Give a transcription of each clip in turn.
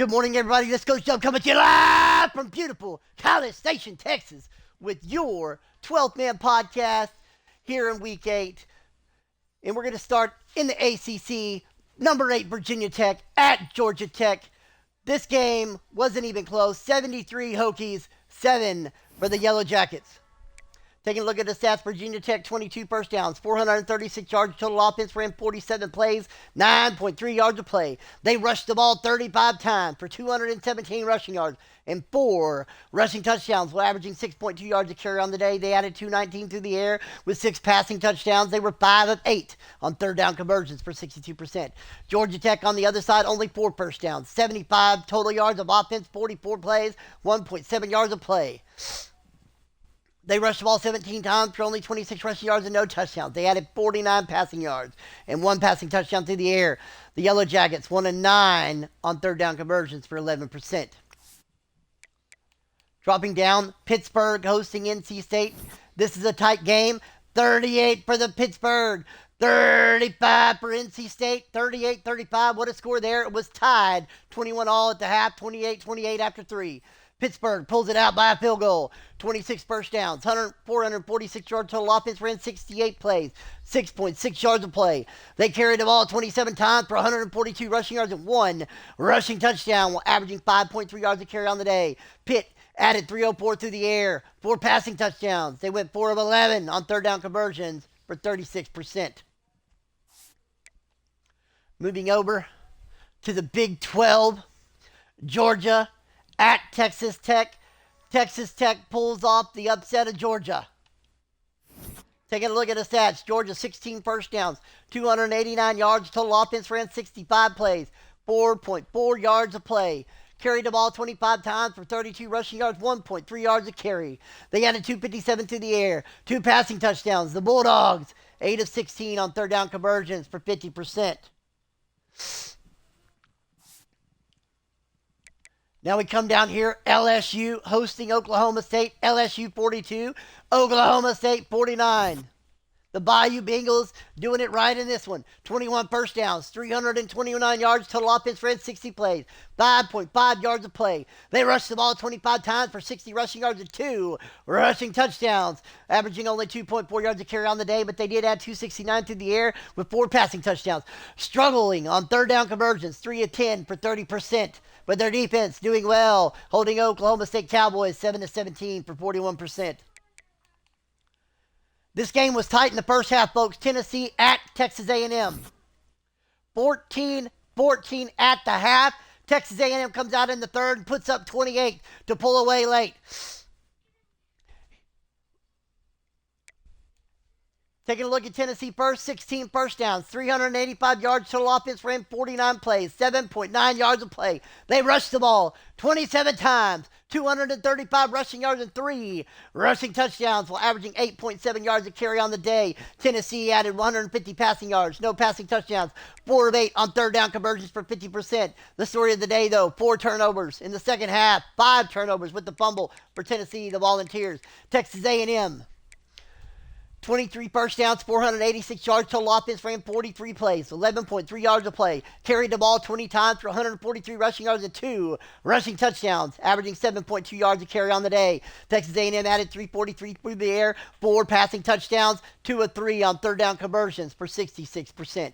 Good morning, everybody. This Coach Dub coming to you live from beautiful College Station, Texas, with your 12th Man podcast here in Week 8. And we're going to start in the ACC. Number 8, Virginia Tech at Georgia Tech. This game wasn't even close. 73 Hokies, 7 for the Yellow Jackets. Taking a look at the stats, Virginia Tech, 22 first downs, 436 yards total offense, ran 47 plays, 9.3 yards a play. They rushed the ball 35 times for 217 rushing yards and 4 rushing touchdowns, while averaging 6.2 yards a carry on the day. They added 219 through the air with 6 passing touchdowns. They were 5 of 8 on third down conversions for 62%. Georgia Tech on the other side, only 4 first downs, 75 total yards of offense, 44 plays, 1.7 yards a play. They rushed the ball 17 times for only 26 rushing yards and no touchdowns. They added 49 passing yards and 1 passing touchdown through the air. The Yellow Jackets 1 of 9 on third down conversions for 11%. Dropping down, Pittsburgh hosting NC State. This is a tight game. 38 for the Pittsburgh. 35 for NC State. 38-35. What a score there. It was tied 21 all at the half. 28-28 after 3. Pittsburgh pulls it out by a field goal. 26 first downs, 446 yards total offense, ran 68 plays, 6.6 yards a play. They carried the ball 27 times for 142 rushing yards and 1 rushing touchdown, while averaging 5.3 yards a carry on the day. Pitt added 304 through the air, 4 passing touchdowns. They went 4 of 11 on third down conversions for 36%. Moving over to the Big 12, Georgia at Texas Tech. Texas Tech pulls off the upset of Georgia. Taking a look at the stats, Georgia 16 first downs, 289 yards total offense, ran 65 plays, 4.4 yards a play. Carried the ball 25 times for 32 rushing yards, 1.3 yards a carry. They added 257 through the air, 2 passing touchdowns. The Bulldogs 8 of 16 on third down conversions for 50%. Now we come down here, LSU hosting Oklahoma State, LSU 42, Oklahoma State 49. The Bayou Bengals doing it right in this one. 21 first downs, 329 yards, total offense, ran 60 plays, 5.5 yards a play. They rushed the ball 25 times for 60 rushing yards and 2 rushing touchdowns, averaging only 2.4 yards a carry on the day, but they did add 269 through the air with 4 passing touchdowns. Struggling on third down conversions, 3 of 10 for 30%. But their defense doing well, holding Oklahoma State Cowboys 7 of 17 for 41%. This game was tight in the first half, folks. Tennessee at Texas A&M. 14-14 at the half. Texas A&M comes out in the third and puts up 28 to pull away late. Taking a look at Tennessee first, 16 first downs, 385 yards total offense, ran 49 plays, 7.9 yards a play. They rushed the ball 27 times, 235 rushing yards and 3 rushing touchdowns, while averaging 8.7 yards a carry on the day. Tennessee added 150 passing yards, no passing touchdowns, 4 of 8 on third down conversions for 50%. The story of the day, though, 4 turnovers in the second half, 5 turnovers with the fumble for Tennessee, the Volunteers. Texas A&M. 23 first downs, 486 yards total offense, ran 43 plays, 11.3 yards a play. Carried the ball 20 times for 143 rushing yards and 2 rushing touchdowns, averaging 7.2 yards a carry on the day. Texas A&M added 343 through the air, 4 passing touchdowns, 2 of 3 on third down conversions for 66%.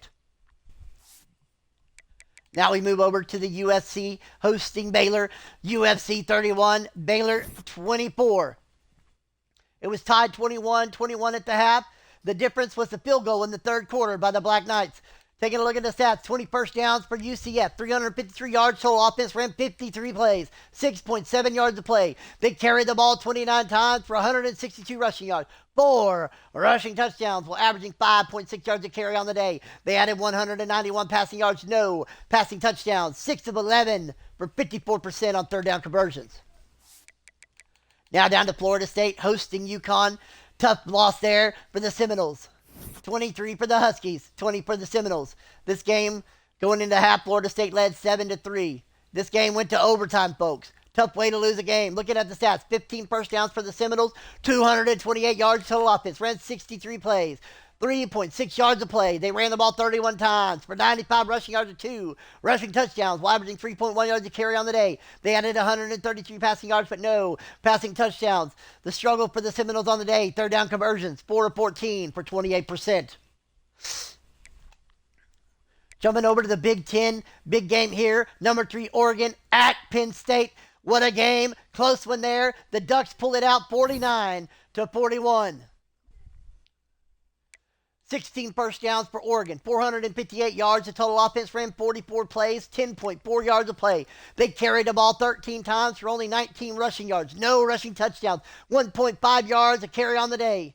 Now we move over to the UFC hosting Baylor. UFC 31, Baylor 24. It was tied 21-21 at the half. The difference was the field goal in the third quarter by the Black Knights. Taking a look at the stats, 20 first downs for UCF, 353 yards total offense, ran 53 plays, 6.7 yards a play. They carried the ball 29 times for 162 rushing yards, 4 rushing touchdowns, while averaging 5.6 yards a carry on the day. They added 191 passing yards, no passing touchdowns, 6 of 11 for 54% on third down conversions. Now down to Florida State hosting UConn. Tough loss there for the Seminoles. 23 for the Huskies, 20 for the Seminoles. This game going into half, Florida State led 7-3. This game went to overtime, folks. Tough way to lose a game. Looking at the stats, 15 first downs for the Seminoles, 228 yards total offense, ran 63 plays, 3.6 yards of play. They ran the ball 31 times for 95 rushing yards and 2 rushing touchdowns, while averaging 3.1 yards a carry on the day. They added 133 passing yards, but no passing touchdowns. The struggle for the Seminoles on the day, third down conversions, 4 of 14 for 28%. Jumping over to the Big Ten, big game here. Number 3, Oregon at Penn State. What a game. Close one there. The Ducks pull it out 49-41. 16 first downs for Oregon, 458 yards. The total offense ran 44 plays, 10.4 yards of play. They carried the ball 13 times for only 19 rushing yards. No rushing touchdowns, 1.5 yards a carry on the day.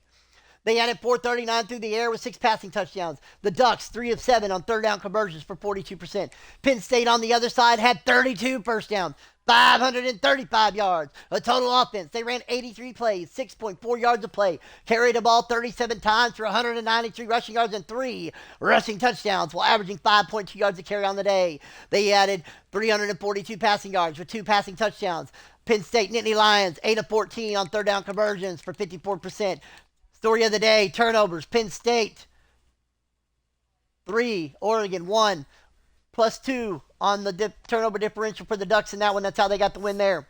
They added 439 through the air with 6 passing touchdowns. The Ducks, 3 of 7 on third down conversions for 42%. Penn State on the other side had 32 first downs, 535 yards. A total offense. They ran 83 plays, 6.4 yards of play. Carried the ball 37 times for 193 rushing yards and 3 rushing touchdowns while averaging 5.2 yards a carry on the day. They added 342 passing yards with 2 passing touchdowns. Penn State Nittany Lions, 8 of 14 on third down conversions for 54%. Story of the day, turnovers. Penn State, 3. Oregon, 1. +2 on the turnover differential for the Ducks in that one. That's how they got the win there.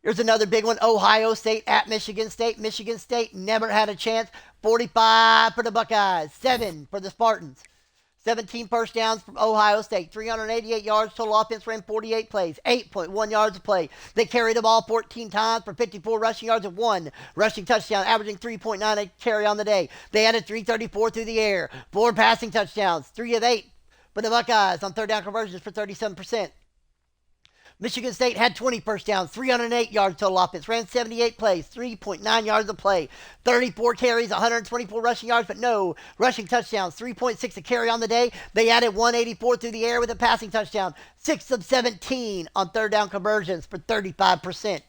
Here's another big one. Ohio State at Michigan State. Michigan State never had a chance. 45 for the Buckeyes, 7 for the Spartans. 17 first downs from Ohio State, 388 yards. Total offense ran 48 plays, 8.1 yards of play. They carried the ball 14 times for 54 rushing yards and 1 rushing touchdown, averaging 3.9 a carry on the day. They added 334 through the air, 4 passing touchdowns, 3 of 8 for the Buckeyes on third down conversions for 37%. Michigan State had 20 first downs, 308 yards total offense, ran 78 plays, 3.9 yards of play, 34 carries, 124 rushing yards, but no rushing touchdowns, 3.6 a carry on the day. They added 184 through the air with a passing touchdown, 6 of 17 on third down conversions for 35%.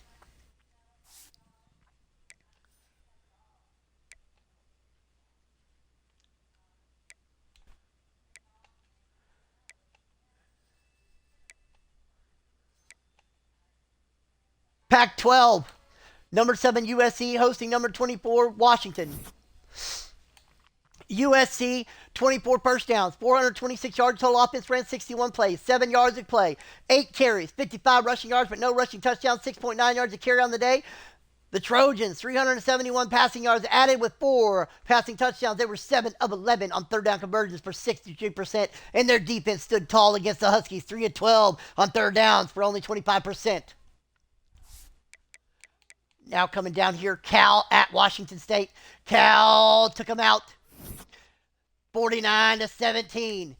Pac-12, number 7 USC hosting number 24 Washington. USC, 24 first downs, 426 yards total offense, ran 61 plays, 7 yards of play, 8 carries, 55 rushing yards, but no rushing touchdowns, 6.9 yards a carry on the day. The Trojans, 371 passing yards, added with 4 passing touchdowns. They were 7 of 11 on third down conversions for 63%, and their defense stood tall against the Huskies, 3 of 12 on third downs for only 25%. Now coming down here, Cal at Washington State. Cal took them out 49-17.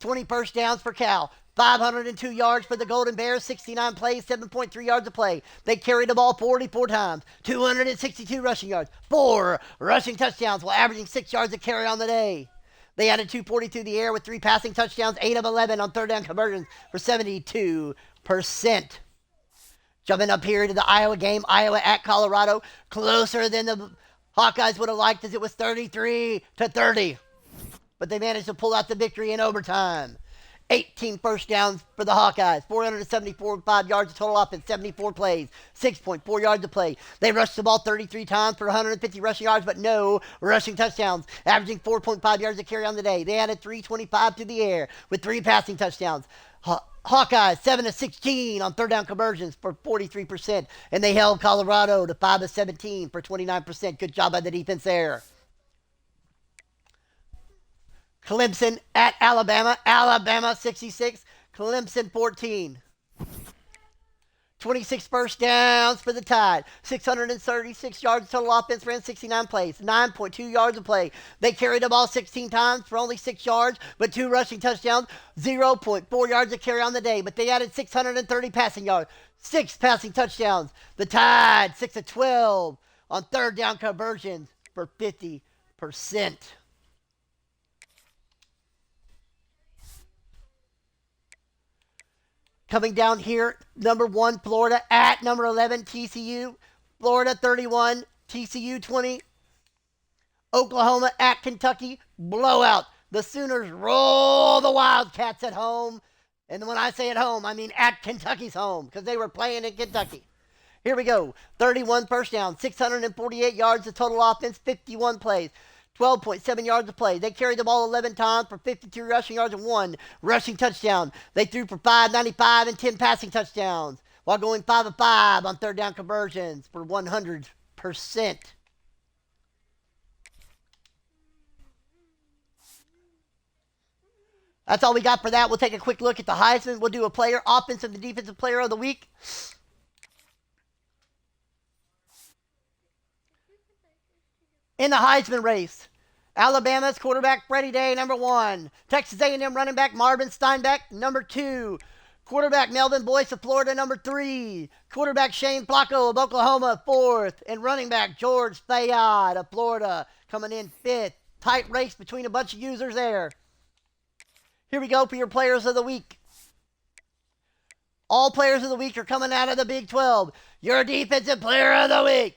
20 first downs for Cal. 502 yards for the Golden Bears, 69 plays, 7.3 yards of play. They carried the ball 44 times, 262 rushing yards, 4 rushing touchdowns while averaging 6 yards a carry on the day. They added 240 through the air with 3 passing touchdowns, 8 of 11 on third down conversions for 72%. Jumping up here to the Iowa game, Iowa at Colorado, closer than the Hawkeyes would have liked as it was 33-30. But they managed to pull out the victory in overtime. 18 first downs for the Hawkeyes, 474 yards of total offense, 74 plays, 6.4 yards of play. They rushed the ball 33 times for 150 rushing yards, but no rushing touchdowns, averaging 4.5 yards a carry on the day. They added 325 to the air with 3 passing touchdowns. Hawkeyes, 7 of 16 on third down conversions for 43%, and they held Colorado to 5 of 17 for 29%. Good job by the defense there. Clemson at Alabama. Alabama 66, Clemson 14. 26 first downs for the Tide. 636 yards total offense, ran 69 plays, 9.2 yards of play. They carried the ball 16 times for only 6 yards, but 2 rushing touchdowns, 0.4 yards a carry on the day. But they added 630 passing yards, 6 passing touchdowns. The Tide, 6 of 12 on third down conversions for 50%. Coming down here, number 1, Florida at number 11, TCU. Florida 31, TCU 20. Oklahoma at Kentucky, blowout. The Sooners roll the Wildcats at home. And when I say at home, I mean at Kentucky's home, because they were playing in Kentucky. Here we go. 31 first down, 648 yards of total offense, 51 plays. 12.7 yards of play. They carried the ball 11 times for 52 rushing yards and 1 rushing touchdown. They threw for 595 and 10 passing touchdowns while going 5 of 5 on third down conversions for 100%. That's all we got for that. We'll take a quick look at the Heisman. We'll do a player, offensive and defensive player of the week. In the Heisman race, Alabama's quarterback Freddie Day, number 1. Texas A&M running back Marvin Steinbeck, number 2. Quarterback Melvin Boyce of Florida, number 3. Quarterback Shane Flacco of Oklahoma, 4th. And running back George Fayad of Florida coming in 5th. Tight race between a bunch of users there. Here we go for your players of the week. All players of the week are coming out of the Big 12. Your defensive player of the week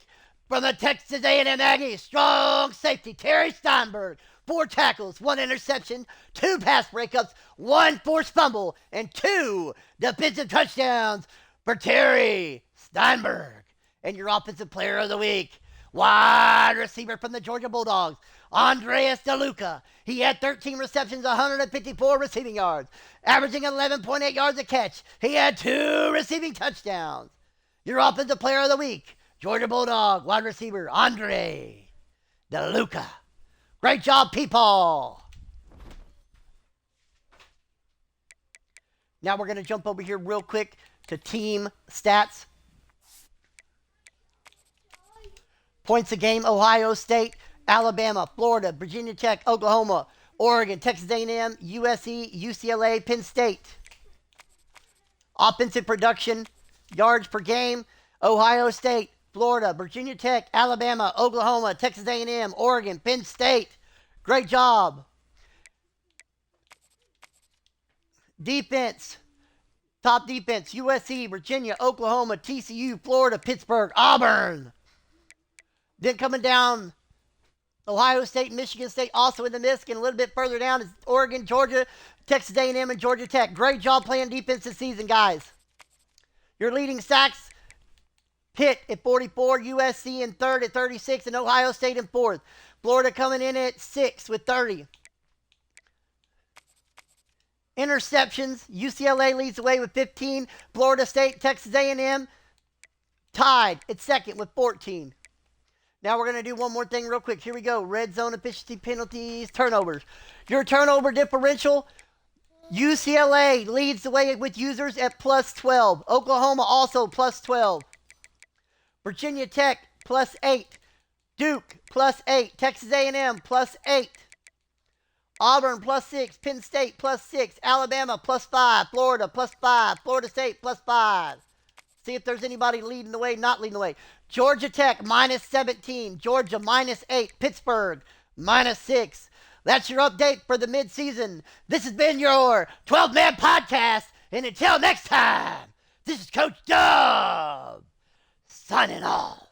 from the Texas A&M Aggies, strong safety Terry Steinberg. 4 tackles, 1 interception, 2 pass breakups, 1 forced fumble, and 2 defensive touchdowns for Terry Steinberg. And your offensive player of the week, wide receiver from the Georgia Bulldogs, Andreas DeLuca. He had 13 receptions, 154 receiving yards, averaging 11.8 yards a catch. He had 2 receiving touchdowns. Your offensive player of the week, Georgia Bulldog wide receiver Andre DeLuca. Great job, people. Now we're going to jump over here real quick to team stats. Points a game, Ohio State, Alabama, Florida, Virginia Tech, Oklahoma, Oregon, Texas A&M, USC, UCLA, Penn State. Offensive production, yards per game, Ohio State, Florida, Virginia Tech, Alabama, Oklahoma, Texas A&M, Oregon, Penn State. Great job. Defense, top defense, USC, Virginia, Oklahoma, TCU, Florida, Pittsburgh, Auburn. Then coming down, Ohio State, Michigan State, also in the mix, and a little bit further down is Oregon, Georgia, Texas A&M, and Georgia Tech. Great job playing defense this season, guys. Your leading sacks, Pitt at 44, USC in 3rd at 36, and Ohio State in 4th. Florida coming in at 6 with 30. Interceptions, UCLA leads the way with 15. Florida State, Texas A&M tied at 2nd with 14. Now we're going to do one more thing real quick. Here we go. Red zone efficiency, penalties, turnovers. Your turnover differential, UCLA leads the way with users at plus 12. Oklahoma also plus 12. Virginia Tech plus 8. Duke plus 8. Texas A&M plus 8. Auburn plus 6. Penn State plus 6. Alabama plus 5. Florida plus 5. Florida State plus 5. See if there's anybody leading the way, not leading the way. Georgia Tech minus 17. Georgia minus 8. Pittsburgh minus 6. That's your update for the midseason. This has been your 12-Man Podcast. And until next time, this is Coach Dub signing off.